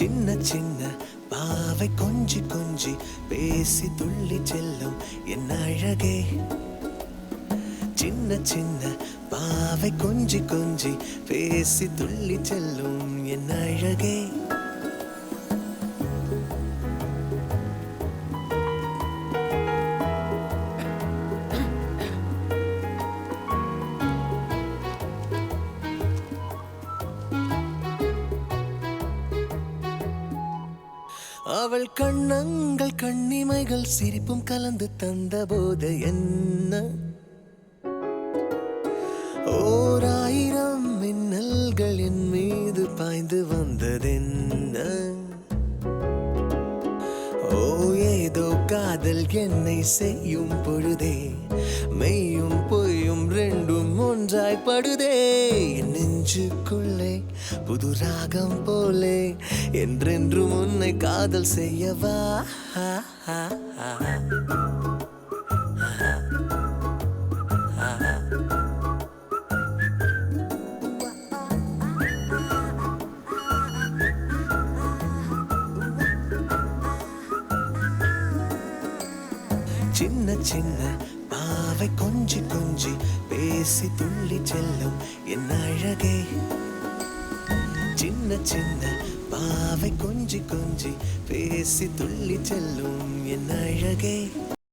சின்ன சின்ன பாவை கொஞ்சி கொஞ்சி பேசி துள்ளி செல்லும் என் அழகே. சின்ன சின்ன பாவை கொஞ்சி கொஞ்சி பேசி துள்ளி செல்லும் என் அழகே. அவள் கண்ணங்கள் கண்ணிமைகள் சிரிப்பும் கலந்து தந்த போது என்ன ஓராயிரம் மின்னல்கள் என் மீது பாய்ந்து வந்ததென்ன. ஓ ஏதோ காதல் என்னை செய்யும் பொழுதே மெய்யும் பொய்யும் ரெண்டும் ஒன்றாய் படுதே. என் நெஞ்சுக்குள்ளே புது ராகம் போலே என்றென்றும் உன்னை காதல் செய்யவா. சின்ன சின்ன பாவை கொஞ்சி கொஞ்சி பேசி துள்ளி செல்லும் என் அழகே. சின்ன சின்ன பாவை கொஞ்சி கொஞ்சி பேசி துள்ளி செல்லும் என் அழகே.